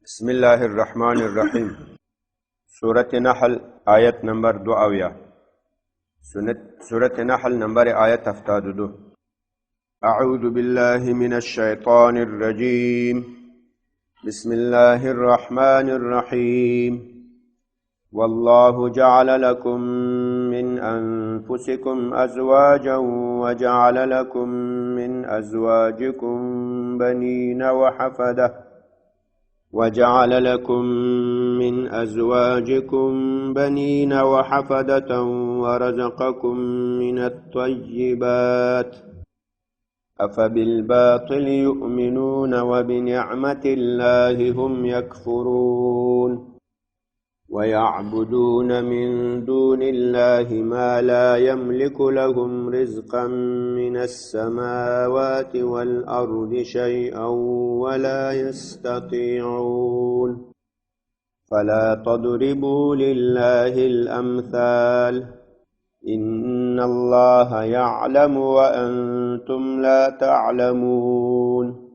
بسم الله الرحمن الرحیم. سورة نحل آیت نمبر 2 سورة نحل نمبر آیت 72. اعوذ بالله من الشیطان الرجیم. بسم الله الرحمن الرحیم. والله جعل لكم من أنفسكم أزواجا وجعل لكم من أزواجكم بنين وحفدة ورزقكم من الطيبات أفبالباطل يؤمنون وبنعمة الله هم يكفرون ويعبدون من دون الله ما لا يملك لهم رزقا من السماوات والأرض شيئا ولا يستطيعون فلا تضربوا لله الأمثال إن الله يعلم وأنتم لا تعلمون.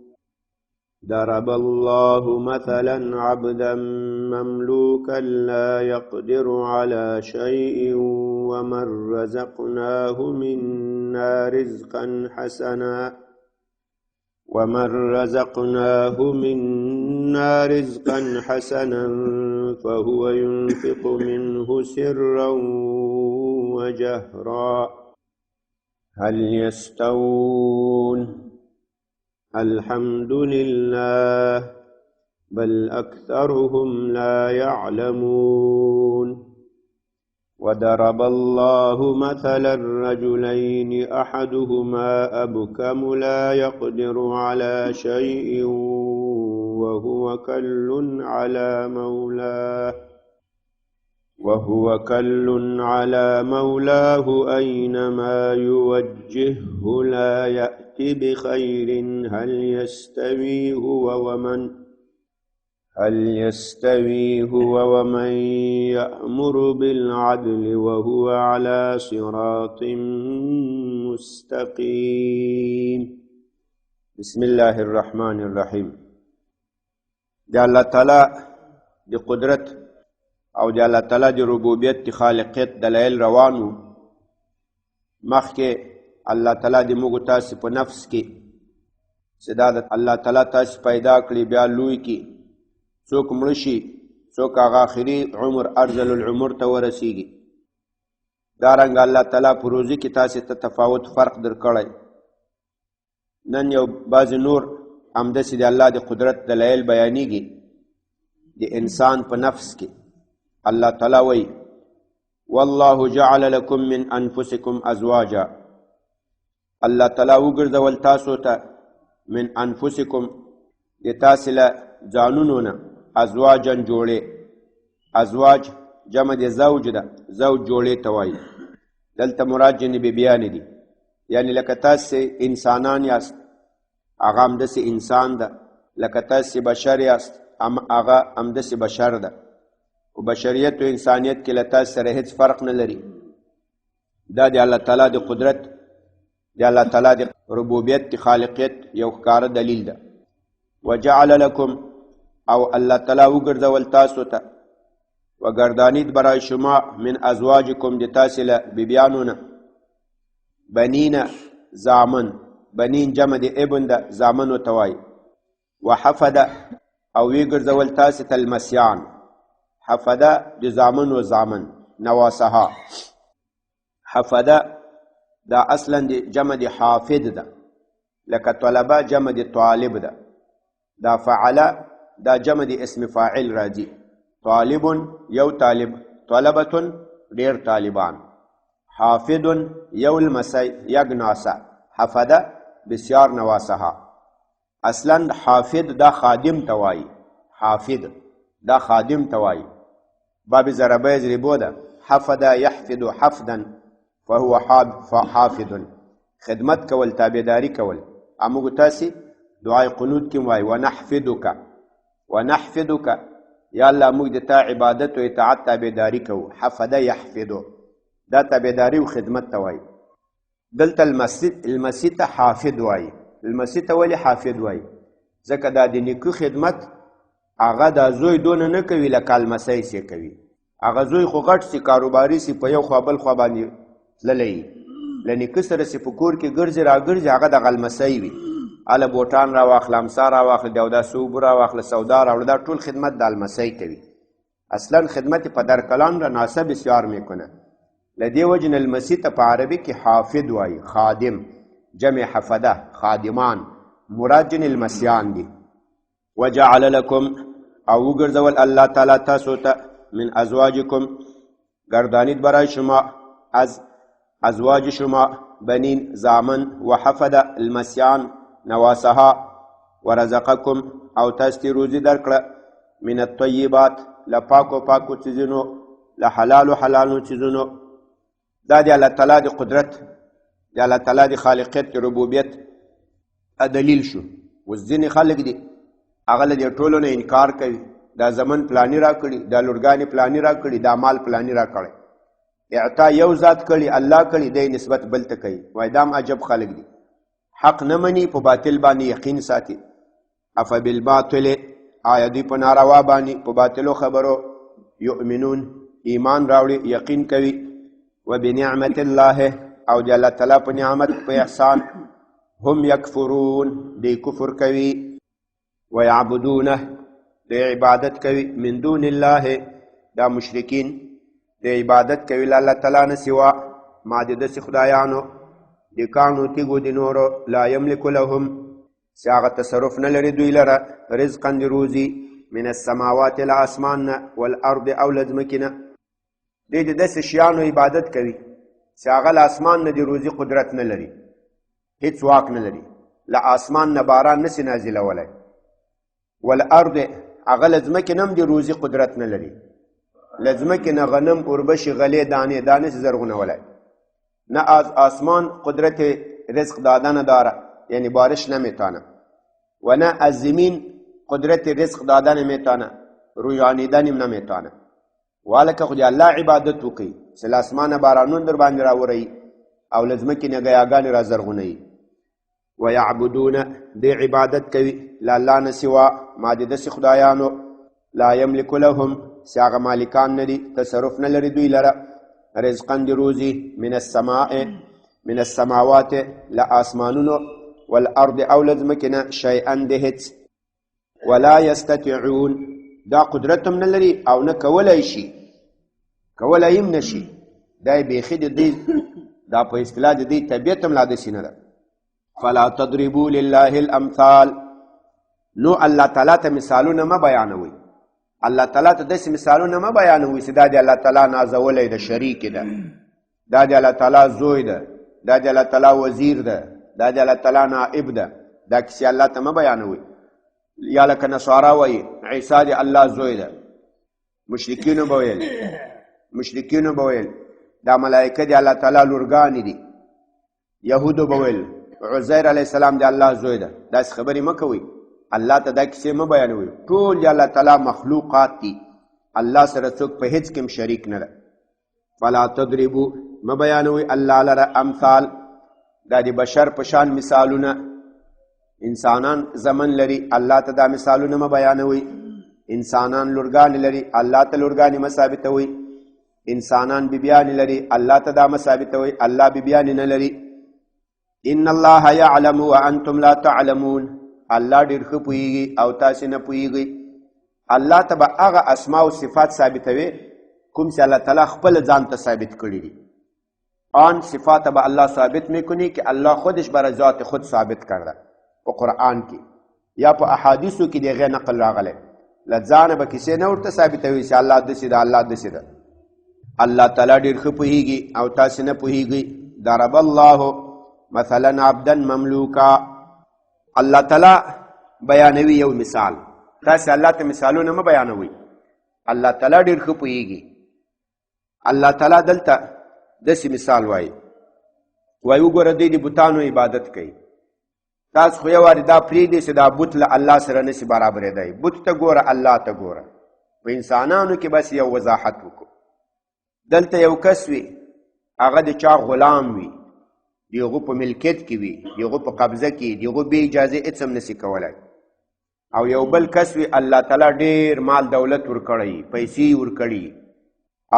ضرب الله مثلا عبدا مملوكا لا يقدر على شيء ومن رزقناه منا رزقا حسنا فهو ينفق منه سرا وجهرا هل يستوون؟ الحمد لله بل أكثرهم لا يعلمون. وضرب الله مثلا رجلين أحدهما أبكم لا يقدر على شيء وهو كل على مولاه أينما يوجهه لا يأتي بخير هل يستوي هو ومن يأمر بالعدل وهو على صراط مستقيم. بسم الله الرحمن الرحیم. دی اللہ تعالی دی قدرت او دی اللہ تعالی دی ربوبیت دی خالقیت دلائل روانو. مخکې الله تعالی دی موږ تاسو په نفس کې صدا د الله تعالی تاسو پیدا کړی، بیا لوی کی څوک مړ شي، څوک هغه آخري عمر ارذل العمر ته ورسیږي. دارنګه الله تعالی په روزي کې تاسو ته تفاوت فرق درکړی. نن یو بعض نور همداسې د الله د قدرت دلایل بیانېږي د انسان په نفس کې. الله تعالی وایي والله جعل لكم من انفسكم ازواجا. الله تعالی وګرځول تاسو ته من انفسکم د تاسو له ځانونو نه ازواجا جوړې. ازواج جمع د زوج ده، زوج جوړې ته وایي. دلته مراد جنې بیبیانې دي، یعنی لکه تاسو انسانان یاست هغه همداسې انسان ده، لکه تاسو بشر یاست هغه همداسې بشر ده. او بشریت و انسانیت کې له تاسو سره هیڅ فرق نه لري. دا د الله تعالی د قدرت، د الله تعالی د ربوبیت د خالقیت یو ښکاره دلیل ده. وجعل لكم او الله تعالی وګرځول تاسو ته وګردانید برای شما من ازواجکم د تاسو له بیبیانو نه بنین زامن. بنین جمع د ابن ده، زامنو ته وایي. وحفده او وګرځول تاسو ته المسیان. حفده د زامن و زامن نواسها. حفده دا اصلا د جمع د حافظ ده، لکه طلبه جمع د طالب ده. دا فعله دا جمع د اسم فاعل راځي. طالب یو طالب، طلبه ډیر طالبان، حافظ یو المسی یک ناسه، حفده بسیار نواسها. اصلا حافظ دا خادم توایی، حافظ دا خادم توایی. باب ضربه ضربو ده. حفظ يحفظ حفظا فهو حافظ. خدمت کول، تابعداری کول. امو تاسي دعای قنوت کې وای ونحفظك یا الله موږ د تا عبادت او اطاعت تابعداری کوو. حفظ يحفظ دا تابعداری او خدمت ته وای. دلته المسجد ته حافظ وای. المسجد ته ولی حافظ وای؟ ځکه دا د نیکو خدمت هغه دا زوی دونه نه کوي لکه المسی سې کوي. هغه زوی خو غټ سي کاروباري سي په یو خوا بل خوا باندې تللی له نیکه سره سي په کور کې ګرځي راګرځي هغه دغه المسی وي. هله بوټان راواخله، امسا راواخله، د اوداسه اوبه راواخله، سودا راوړه، دا ټول خدمت د المسی کوي. اصلا خدمت پدر کلان را ناسه بسیار میکنه. لدی وجن المسی ته په عربي کې حافظ وایي، خادم، جمع حفده، خادمان، مراد جن المسیان دي. وجعل لكم او ګرځول الله تعالی تاسو ته من ازواجکم گردانید برای شما از ازواج شما بنین زامن و حفده المسیان نواسها ورزقکم او تاسو روزي درکړه من الطیبات لپاکو پاکو چیزونو لحلال حلالو چیزونو. دا دی الله تعالی د قدرت، دی الله تعالی د خالقیت، ربوبیت دلیل شو. اوس ځینې خلک دي هغه له دې ټولو نه انکار کوي، دا زمن پلانی را کړي، دا لورګانې پلانی را کړي، دا مال پلانی را کړي. اعطا یو ذات کړي، الله کړي، دی نسبت بل ته کوي. وایي دا هم عجب خلک دي، حق نه مني، په باطل باندې یقین ساتي. افبالباطل آیا دوی په ناروا باندې په باطلو خبرو یؤمنون ایمان راوړي، یقین کوي. وبنعمت الله او د الله تعالی په نعمت په احسان هم یکفرون دی کفر کوي. ویعبدونه دی عبادت کوي من دون الله دا مشرکین دی عبادت کوي الله تعالی نه سوا ما د داسې خدایانو د کانو تیګو د نورو لا یملک لهم چې هغه تصرف نه لري دوی لره رزقا د روزي من السماوات له اسمان نه والارض او له ځمکې نه. دوی د داسې شیانو عبادت کوي چې هغه له اسمان نه د روزي قدرت نه لري، هیڅ واک نه لري، له اسمان نه باران نسي نازلولی. والارض هغه له ځمکې نه هم د روزي قدرت نه لري، له ځمکې نه غنم، اوربشې، غلې، دانې دا نسي زرغونولی. نه از آسمان قدرت رزق دادن داره، یعنی بارش نمیتونه، و نه از زمین قدرت رزق دادن میتونه، رویانیدن هم نمیتونه. والکه خو الله عبادت وکړي چې له اسمانه بارانون در باندې راوري او له ځمکې نه ګیاګانې را زرغونوي. ویعبدونه دی عبادت کوي له الله نه سوا ما د داسې خدایانو لا یملک لهم چې هغه مالکان نه دي، تصرف نه لري دوی لره رزقا د روزي من السماء من السماوات له آسمانونو والارض او له ځمکې نه شیئا د هیڅ. ولا یستطیعون دا قدرت هم نه لري او نه کولی شي، کولی هم نشي. دا بیخي د دې دا په اصطلاح د دې طبیعت هم لا داسې نه ده. فلا تضربوا لله الامثال نو الله تعالی ته مثالونه مه بیانوئ، الله تعالی ته داسې مثالونه مه بیانوئ چې دا د الله تعالی نازولی ده، شریک ده، دا د الله تعالی زوی ده، دا د الله تعالی وزیر ده، دا د الله تعالی نائب ده. دا کیسې الله ته مه بیانوئ. یا لکه نصارا وایي عیسی د الله زوی ده، مشرکینو به ویل دا ملائکه د الله تعالی لورګانې دي، یهودو به ویل عزیر علیه السلام د الله زوی ده. داسې خبرې مه کوئ، الله ته دا کیسې مه بیانوئ. ټول د الله تعالی مخلوقات دي، الله سره څوک په هیڅ کې شریک نه ده. فلا تضربو مه بیانوئ الله لره امثال دا د بشر په شان مثالونه. انسانان زمن لري، الله ته دا مثالونه مه بیانوئ. انسانان لورګانې لري، الله ته لورګانې مه ثابتوئ. انسانان بیبیانې لري، الله ته دا مه ثابتوئ، الله بیبیانې نه لري. ان الله یعلم وانتم لا تعلمون الله ډېر ښه پوهیږي او تاسې نه پوهیږئ. الله ته به هغه اسماء و صفات ثابتوي کوم چې الله تعالی خپل ځان ته ثابت کړي دي. آن صفات به الله ثابت میکنی که الله خودش برای ذات خود ثابت کرده په قرآن کې یا په احادیثو کې دغه نقل راغلی. له ځانه به کیسې نه ورته ثابتوي چې الله داسې ده، الله داسې ده. الله تعالی ډېر ښه پوهیږي او تاسې نه پوهیږئ. ضرب الله مثلا عبدا مملوکا الله تعالی بیانوي یو مثال. تاسې الله ته مثالونه مه بیانوئ، الله تعالی ډېر ښه پوهیږي. الله تعالی دلته داسې مثال وایي، وایي وګوره دوی د بوتانو عبادت کوي. تاسو خو یو وارې دا پرېږدئ چې دا بوت له الله سره نسي برابرېدی. بوت ته ګوره، الله ته ګوره. په انسانانو کې بس یو وضاحت وکړو. دلته یو کس وي، هغه د چا غلام وي، د هغو په ملکیت کې وي، د هغو په قبضه کې، د هغو بې اجازې هېڅ هم نسي کولی. او یو بل کس وي الله تعالی ډیر مال دولت ورکړی، پیسې ورکړي،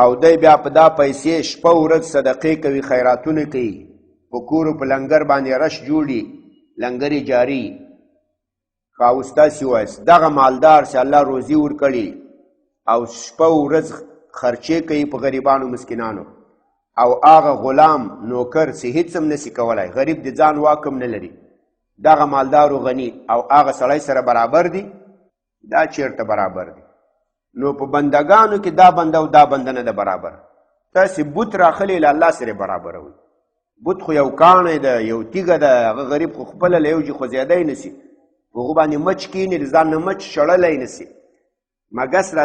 او دی بیا په دا پیسې شپه ورځ صدقې کوي، خیراتونه کوي، په کورو په لنګر باندې رش جوړي، لنګرې جاري. او ستاسې وایست دغه مالدار چې الله روزي ورکړي او شپه ورځ خرچې کوي په غریبانو مسکینانو، او هغه غلام نوکر چې هیڅ هم نشي کولی، غریب د ځان واک هم نه لري، دغه مالدار و غني او هغه سړی سره برابر دي؟ دا چیرته برابر دي؟ نو په بندګانو کې دا بنده او دا بنده نه ده برابر. تاسې بوت راخلي له الله سره برابروئ. بوت خو یو کاڼی ده، یو تیږه ده، هغه غریب خو خپله له یو جي خوځېدی نشي، په هغو باندې مچ کینی، د ځان نه مچ شړلی نشي. مگس را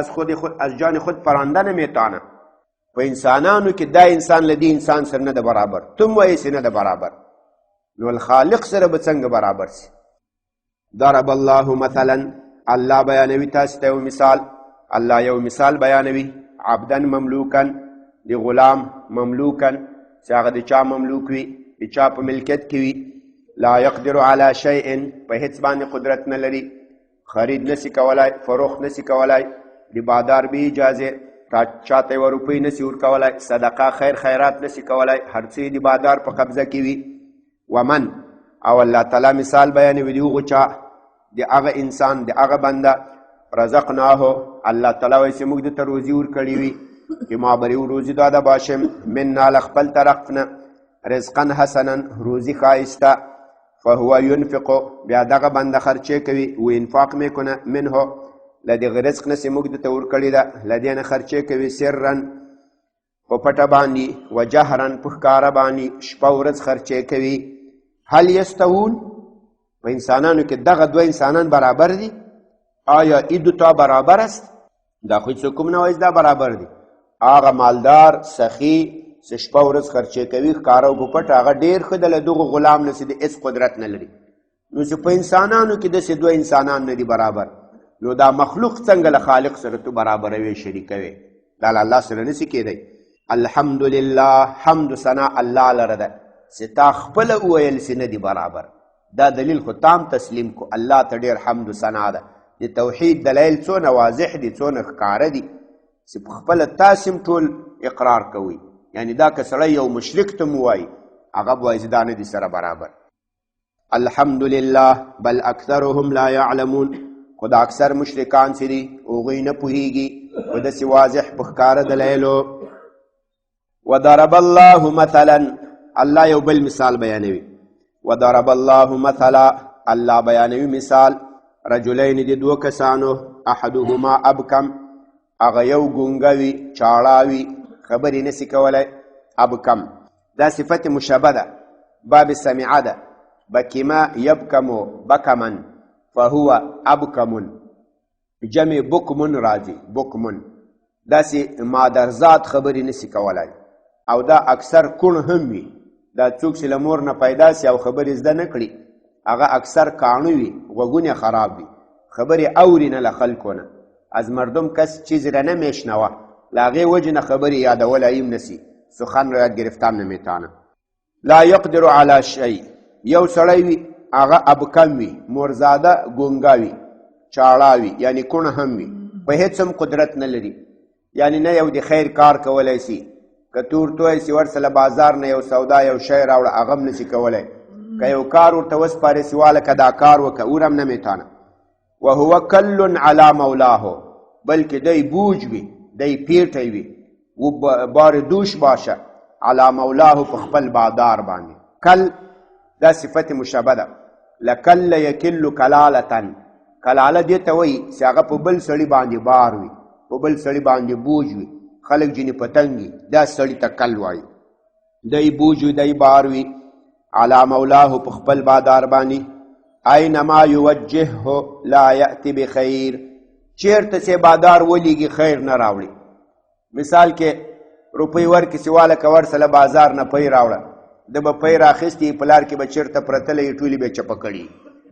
از جان خود پرنده نمیتانه. په انسانانو کې دا انسان له دې انسان سره نه ده برابر، تم وایې چې نه ده برابر، نو الخالق سره به څنګه برابر سي؟ ضرب الله مثلا، الله بیانوي تاسو ته یو مثال. الله یو مثال بیانوي، عبدا مملوکن، د غلام مملوکن چې هغه د چا مملوک وي، د چا په ملکیت کې وي، لا يقدر على شيء، په هیڅ باندې قدرت نه لري، خرید نسی کولای، فروخت نسی کولای، د بازار به اجازه چاته یو روپۍ نسی ورکولای، صدقه خیر خیرات نسی کولای، هر څه د بازار په قبضه کې وي. ومن، او الله تعالی مثال بیانوي د هغو چا، د هغه انسان، د هغه بنده، رزقناه، الله تعالی وایي چې موږ دته روزي ورکړې وي، چې ما به روزي داده باشم، منا له خپل طرف نه، رزقا حسنا، روزي ښایسته، فهو ينفق، بیا دغه بنده خرچې کوي، و انفاق میکنه منه، له دغه رزق نه چې موږ دته ورکړې ده، له دې نه خرچې کوي، سرا په پټه باندې، و جهرا په ښکاره باندې، شپه ورځ خرچې کوي. هل یستوون، په انسانانو کې دغه دوه انسانان برابر دي؟ آیا ای دوتا برابر است؟ دا خو هیڅوک هم نه وایي دا برابر دي. هغه مالدار سخي چې شپه ورځ خرچې کوي ښکاره او په پټه، هغه ډېر ښه ده له دغو غلام نه چې د هېڅ قدرت نه لري. نو چې په انسانانو کې داسې دوه انسانان نه دي برابر، نو دا مخلوق څنګه له خالق سره تو برابروي، شریکوي؟ دا له الله سره نشي کېدی. الحمدلله، حمد و ثنا الله لره ده، چې تا خپله وویل چې نه دي برابر. دا دلیل خو تام تسلیم کو، الله ته ډېر حمد و ثنا ده. د توحید دلایل څونه واضح دي، څونه ښکاره دي، چې په خپله تاسې هم ټول اقرار کوئ. یعنی دا که سړی یو مشرک ته مو وایي، هغه به وایي چې دا نه دي سره برابر. الحمدلله بل اکثرهم لا یعلمون، خو دا اکثر مشرکان چې دي هغوی نه پوهېږي په داسې واضح په ښکاره دلایلو. وضرب الله مثلا، الله یو بل مثال بیانوي. وضرب الله مثلا، الله بیانوي مثال، رجلین د دوه کسانو، احدهما ابکم، هغه یو ګونګه وي، چاړه وي، خبرې نسی کولی، ابکم، دا صفت مشابه ده، باب سمعه ده، بکما یبکمو بکمن، فهو ابکمن، جمع بکمن راځي، بکمن، داسې مادرزاد خبرې نسی کولی، او دا اکثر کون هم وي. دا څوک چې له مور نه پیدا سي او خبرې زده نه کړي، هغه اکثر کاڼه وي، غوږونه خراب وي، خبرې اوري نه له خلکو نه، از مردم کس چیزی را نمیشنوه، له هغې وجې نه خبرې یادولی هم نسي، سخن را یاد گرفتن نمیتانه. لا یقدر علی شی، یو سړی وي هغه ابکم وي، مورزاده ګونګه وي، چاړه وي، یعنی کونه هم وي، په هېڅ هم قدرت نه لري، یعنی نه یو د خیر کار کولی سي، که تور توی سي ورسله بازار نه یو سودا یو شی راوړه، هغه هم نسي کولی، که یو کار ورته وسپارې سي واله که دا کار وکړه، اور هم نمیتانه. وهو کل علی مولاه، بلکې دی بوج وي، دی پیټی وي، و بار دوش باشه، علی مولاه په خپل بادار باندې. کل دا صفت مشابه ده، لکل یکل کلالتن، کلاله دې ته وایي چې هغه په بل سړي باندې بار وي، په بل سړي باندې بوج وي، خلک ځینې پتنګي، دا سړي ته کل وایي. دی بوج وي، دی بار وي، علی مولاه په خپل بادار باندې. اینما یوجهه لا یأتی بخیر، چیرته چې بادار ولیږي خیر نه راوړي. مثال کې روپۍ ورکړي چې واله که ورسله بازار نه پی راوړه، د به پی راخیستې په لار کې به چېرته پرتلی ټولې به چپه کړي،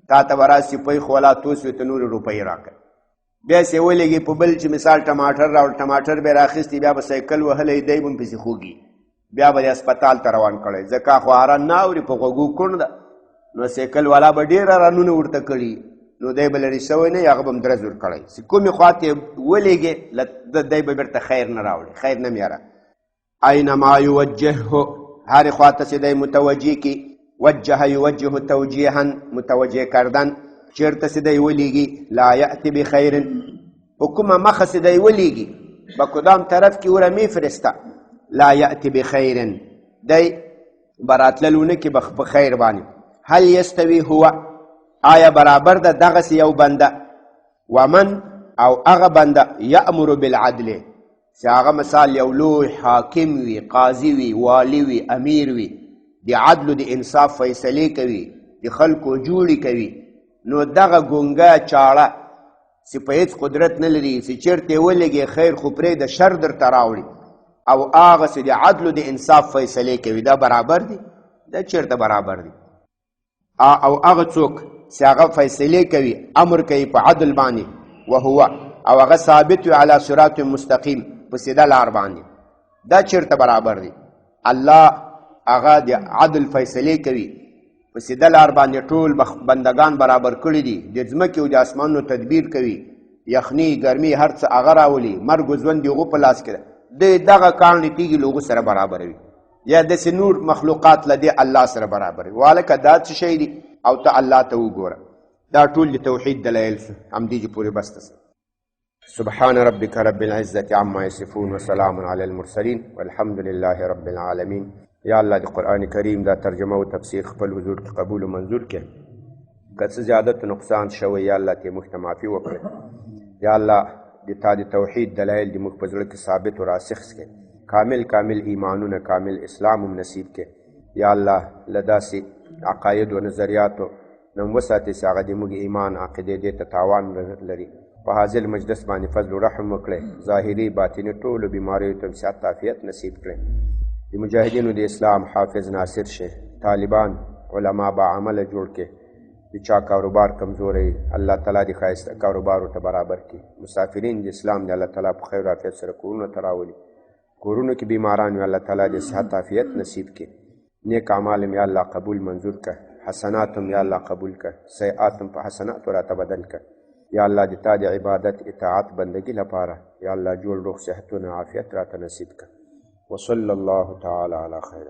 تا ته به راسي پی خو ولا توس وي ته نورې روپۍ راکړه. بیا چې ولېږي په بل چې مثال ټماټر راوړ، ټماټر به یې راخیستې، بیا به سایکل وهلی، دی به هم پسې خوږي، بیا به یې اسپتال ته روان کړی، ځکه خو هرن نه اوري، په غوږو کوڼ ده، نو سایکل والا به ډېره رنونه ورته کړي، نو دی به لرې سوی نه هغه به هم درز ورکړی چې کومې خواته یې ولېږې دی به بېرته خیر نه راوړي خیر نه میاره اینما یوجهه هر خواته چې دی متوجه کی وجه یوجه توجیها متوجه کردن چیرته چې دی ولېږي لا یأتی بخیر په کومه مخه چې دی ولېږي به کدام طرف کې وره میفرسته لا یأتی بخیر دی به راتللو نه کې په خیر باندې هل یستوي هو آیا برابر ده دغسې یو بنده ومن او هغه بنده یأمر بالعدل چې هغه مثال یو لوی حاکم وي قاضي وي والی وي امیر وي د عدل د انصاف فیصلې کوي د خلکو جوړې کوي نو دغه ګونګه چاړه چې په هېڅ قدرت نه لري چې چېرته یې ولګي خیر خو پرې د شر درته راوړي او هغه چې د عدل د انصاف فیصلې کوي دا برابر دي دا چېرته برابر دي او هغه څوک چې هغه فیصلې کوي امر کوي په عدل باندې وهو او هغه ثابت وي علی صراط مستقیم په سیده لار باندې دا چېرته برابر دي الله هغه د عدل فیصلې کوي په سیده لار باندې ټول بندگان برابر کړي دي د ځمکې او د اسمانونو تدبیر کوي یخني ګرمي هر څه هغه راولي مرګ او ژوند د هغو په لاس کې ده د دغه کاڼي تیږې له هغو سره برابروي یا داسې نور مخلوقات له دې الله سره برابروي والکه دا څه شی دي او ته الله ته وګوره دا ټول د توحید دلایل شو همدې چې پورې بس ته سبحان ربك رب العزة عما يصفون وسلام على المرسلين والحمد لله رب العالمين یا الله د قرآن کریم دا ترجمه او تفسیر خپل حضور کې قبول و منظور کړي که څه زیادت و نقصان شوی یا الله ته موږ ته معافي وکړي یا الله د تا د توحید دلایل د موږ په زړه کې ثابت و راسخ کړي کامل ایمانونه کامل اسلام هم نصیب کړي یا الله له داسې عقاید و نظریاتو نه وساتې چې هغه د موږ ایمان عقیدې دې ته تاوان لري په حاضر مجلس باندې فضل و رحم وکړي ظاهري باطني ټولو بیماریو ته صحت عافیت نصیب کړي د مجاهدینو د اسلام حافظ ناصر شه طالبان علما با عمله جوړ کې د چا کاروبار کمزوری الله تعالی د ښایسته کاروبارو ته برابر کړي مسافرین د اسلام د الله تعالی په خیر عافیت سره کورونو ته راولي کورونو کې بیماران وي الله تعالی د صحت عافیت نصیب کړي نیک اعمال هم یا الله قبول منظور کړه حسنات هم یا الله قبول کړه سیئات هم په حسناتو راته بدل کړه یا الله د تا د عبادت اطاعت بندگی لپاره یا الله جوړ روغ صحتونه عافیت راته نصیب کړه وصلی الله تعالی علی خیر